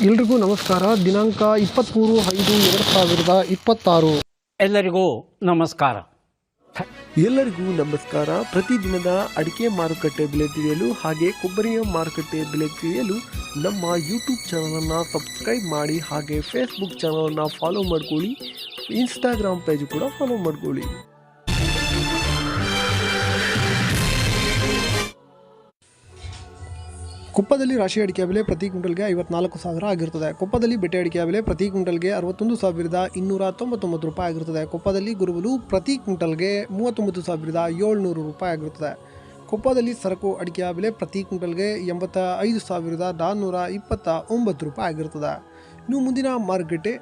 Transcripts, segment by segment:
ಎಲ್ರಿಗೂ ನಮಸ್ಕಾರ. ದಿನಾಂಕ 23/5/2026. ಎಲ್ಲರಿಗೂ ನಮಸ್ಕಾರ. ಪ್ರತಿದಿನದ ಅಡಿಕೆ ಮಾರುಕಟ್ಟೆ ಬೆಲೆ ತಿಳಿಯಲು ಹಾಗೆ ಕೊಬ್ಬರಿಯ ಮಾರುಕಟ್ಟೆ ಬೆಲೆ ತಿಳಿಯಲು ನಮ್ಮ ಯೂಟ್ಯೂಬ್ ಚಾನಲನ್ನು ಸಬ್ಸ್ಕ್ರೈಬ್ ಮಾಡಿ, ಹಾಗೆ ಫೇಸ್ಬುಕ್ ಚಾನಲನ್ನು ಫಾಲೋ ಮಾಡ್ಕೊಳ್ಳಿ, ಇನ್ಸ್ಟಾಗ್ರಾಮ್ ಪೇಜ್ ಕೂಡ ಫಾಲೋ ಮಾಡ್ಕೊಳ್ಳಿ. ಕೊಪ್ಪದಲ್ಲಿ ರಾಶಿ ಅಡಿಕೆ ಬೆಲೆ ಪ್ರತಿ ಕ್ವಿಂಟಲ್ಗೆ 54,000 ಆಗಿರುತ್ತದೆ. ಕೊಪ್ಪದಲ್ಲಿ ಬೆಟ್ಟೆ ಅಡಿಕೆ ಬೆಲೆ ಪ್ರತಿ ಕ್ವಿಂಟಲ್ಗೆ 61,299 ರೂಪಾಯಿ ಆಗಿರುತ್ತದೆ. ಕೊಪ್ಪದಲ್ಲಿ ಗುರುಬಲು ಪ್ರತಿ ಕ್ವಿಂಟಲ್ಗೆ 39,700 ರೂಪಾಯಿ ಆಗಿರುತ್ತದೆ. ಕೊಪ್ಪದಲ್ಲಿ ಸರಕು ಅಡಿಕೆಯ ಬೆಲೆ ಪ್ರತಿ ಕ್ವಿಂಟಲ್ಗೆ 85,429 ರೂಪಾಯಿ ಆಗಿರುತ್ತದೆ. ಇನ್ನು ಮುಂದಿನ ಮಾರುಕಟ್ಟೆ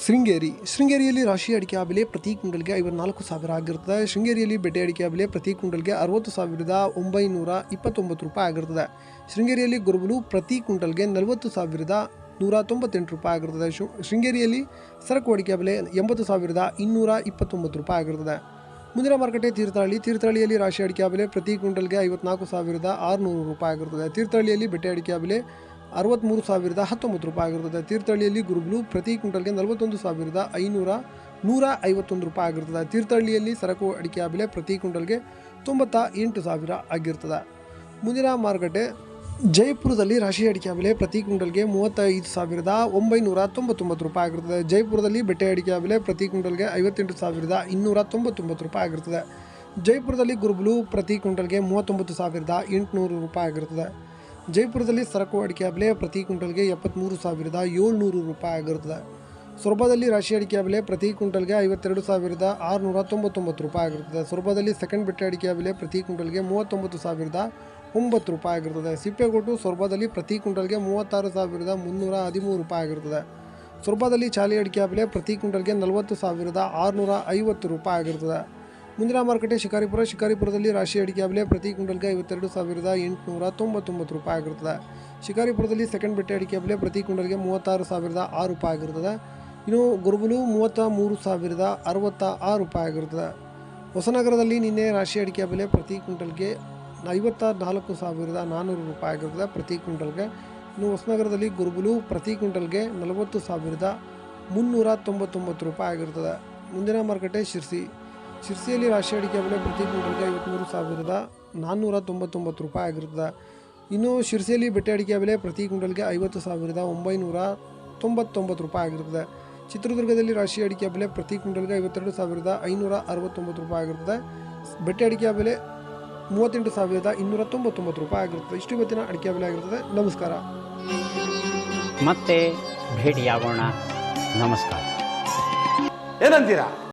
ಶೃಂಗೇರಿಯಲ್ಲಿ ರಾಶಿ ಅಡಿಕೆಯ ಬೆಲೆ ಪ್ರತಿ ಕ್ವಿಂಟಲ್ಗೆ 54,000 ಆಗಿರುತ್ತದೆ. ಶೃಂಗೇರಿಯಲ್ಲಿ ಬೆಟ್ಟೆ ಅಡಿಕೆಯ ಬೆಲೆ ಪ್ರತಿ ಕ್ವಿಂಟಲ್ಗೆ 60,929 ರೂಪಾಯಿ ಆಗಿರುತ್ತದೆ. ಶೃಂಗೇರಿಯಲ್ಲಿ ಗುರುಬಲು ಪ್ರತಿ ಕ್ವಿಂಟಲ್ಗೆ 40,198 ರೂಪಾಯಿ ಆಗಿರುತ್ತದೆ. ಶೃಂಗೇರಿಯಲ್ಲಿ ಸರಕು ಅಡಿಕೆಯ ಬೆಲೆ 80,229 ರೂಪಾಯಿ ಆಗಿರುತ್ತದೆ. ಮುಂದಿನ ಮಾರುಕಟ್ಟೆ ತೀರ್ಥಹಳ್ಳಿಯಲ್ಲಿ ರಾಶಿ ಅಡಿಕೆಯ ಬೆಲೆ ಪ್ರತಿ ಕ್ವಿಂಟಲ್ಗೆ 54,600 ರೂಪಾಯಿ ಆಗಿರುತ್ತದೆ. ತೀರ್ಥಹಳ್ಳಿಯಲ್ಲಿ ಬೆಟ್ಟೆ ಅಡಿಕೆಯ ಬೆಲೆ 63,019 ರೂಪಾಯಿ ಆಗಿರುತ್ತದೆ. ತೀರ್ಥಹಳ್ಳಿಯಲ್ಲಿ ಗುರುಬಲು ಪ್ರತಿ ಕ್ವಿಂಟಲ್ಗೆ 41,551 ರೂಪಾಯಿ ಆಗಿರುತ್ತದೆ. ತೀರ್ಥಹಳ್ಳಿಯಲ್ಲಿ ಸರಕು ಅಡಿಕೆಯ ಬೆಲೆ ಪ್ರತಿ ಕ್ವಿಂಟಲ್ಗೆ 98,000 ಆಗಿರುತ್ತದೆ. ಮುಂದಿನ ಮಾರುಕಟ್ಟೆ ಜೈಪುರದಲ್ಲಿ ರಾಶಿ ಅಡಿಕೆಯ ಬೆಲೆ ಪ್ರತಿ ಕ್ವಿಂಟಲ್ಗೆ 35,999 ರೂಪಾಯಿ ಆಗಿರುತ್ತದೆ. ಜೈಪುರದಲ್ಲಿ ಬೆಟ್ಟೆ ಅಡಿಕೆಯ ಬೆಲೆ ಪ್ರತಿ ಕ್ವಿಂಟಲ್ಗೆ 58,299 ರೂಪಾಯಿ ಆಗಿರುತ್ತದೆ. ಜೈಪುರದಲ್ಲಿ ಗುರುಬಲು ಪ್ರತಿ ಕ್ವಿಂಟಲ್ಗೆ 39,800 ರೂಪಾಯಿ ಆಗಿರುತ್ತದೆ. ಜೈಪುರದಲ್ಲಿ ಸರಕು ಅಡಿಕೆಯ ಬೆಲೆ ಪ್ರತಿ ಕ್ವಿಂಟಲ್ಗೆ 73,700 ರೂಪಾಯಿ ಆಗಿರುತ್ತದೆ. ಸೊರಬದಲ್ಲಿ ರಾಶಿ ಅಡಿಕೆಯ ಬೆಲೆ ಪ್ರತಿ ಕ್ವಿಂಟಲ್ಗೆ 52,699 ರೂಪಾಯಿ ಆಗಿರುತ್ತದೆ. ಸೊರಬದಲ್ಲಿ ಸೆಕೆಂಡ್ ಬೆಟ್ಟೆ ಅಡಿಕೆಯ ಬೆಲೆ ಪ್ರತಿ ಕ್ವಿಂಟಲ್ಗೆ 39,009 ರೂಪಾಯಿ ಆಗಿರುತ್ತದೆ. ಸಿಪ್ಪೆಗೋಟು ಸೊರಬದಲ್ಲಿ ಪ್ರತಿ ಕ್ವಿಂಟಲ್ಗೆ 36,313 ರೂಪಾಯಿ ಆಗಿರುತ್ತದೆ. ಸೊರಬದಲ್ಲಿ ಚಾಲಿ ಅಡಿಕೆಯ ಬೆಲೆ ಪ್ರತಿ ಕ್ವಿಂಟಲ್ಗೆ 40,650 ರೂಪಾಯಿ ಆಗಿರುತ್ತದೆ. ಮುಂದಿನ ಮಾರುಕಟ್ಟೆ ಶಿಕಾರಿಪುರದಲ್ಲಿ ರಾಶಿ ಅಡಿಕೆಯ ಬೆಲೆ ಪ್ರತಿ ಕ್ವಿಂಟಲ್ಗೆ 52,899 ರೂಪಾಯಿ ಆಗಿರುತ್ತದೆ. ಶಿಕಾರಿಪುರದಲ್ಲಿ ಸೆಕೆಂಡ್ ಬೆಟ್ಟೆ ಅಡಿಕೆಯ ಬೆಲೆ ಪ್ರತಿ ಕ್ವಿಂಟಲ್ಗೆ 36,006 ರೂಪಾಯಿ ಆಗಿರುತ್ತದೆ. ಇನ್ನು ಗುರುಬಲು 33,066 ರೂಪಾಯಿ ಆಗಿರುತ್ತದೆ. ಹೊಸನಗರದಲ್ಲಿ ನಿನ್ನೆ ರಾಶಿ ಅಡಿಕೆಯ ಬೆಲೆ ಪ್ರತಿ ಕ್ವಿಂಟಲ್ಗೆ 54,400 ರೂಪಾಯಿ ಆಗಿರುತ್ತದೆ ಪ್ರತಿ ಕ್ವಿಂಟಲ್ಗೆ. ಇನ್ನು ಹೊಸನಗರದಲ್ಲಿ ಗುರುಬಲು ಪ್ರತಿ ಕ್ವಿಂಟಲ್ಗೆ 40,399 ರೂಪಾಯಿ ಆಗಿರುತ್ತದೆ. ಮುಂದಿನ ಮಾರುಕಟ್ಟೆ ಶಿರ್ಸಿಯಲ್ಲಿ ರಾಶಿ ಅಡಿಕೆಯ ಬೆಲೆ ಪ್ರತಿ ಕ್ವಿಂಟಲ್ಗೆ 53,499 ರೂಪಾಯಿ ಆಗಿರುತ್ತದೆ. ಇನ್ನು ಶಿರ್ಸಿಯಲ್ಲಿ ಬೆಟ್ಟೆ ಅಡಿಕೆಯ ಬೆಲೆ ಪ್ರತಿ ಕ್ವಿಂಟಲ್ಗೆ 50,999 ರೂಪಾಯಿ ಆಗಿರುತ್ತದೆ. ಚಿತ್ರದುರ್ಗದಲ್ಲಿ ರಾಶಿ ಅಡಿಕೆಯ ಬೆಲೆ ಪ್ರತಿ ಕ್ವಿಂಟಲ್ಗೆ 52,569 ರೂಪಾಯಿ ಆಗಿರುತ್ತದೆ. ಬೆಟ್ಟೆ ಅಡಿಕೆಯ ಬೆಲೆ 38,299 ರೂಪಾಯಿ ಆಗಿರುತ್ತದೆ. ಇಷ್ಟು ಇವತ್ತಿನ ಅಡಿಕೆಯ ಬೆಲೆ ಆಗಿರುತ್ತದೆ. ನಮಸ್ಕಾರ. ಮತ್ತೆ ಭೇಟಿಯಾಗೋಣ. ನಮಸ್ಕಾರ. ಏನಂತೀರಾ?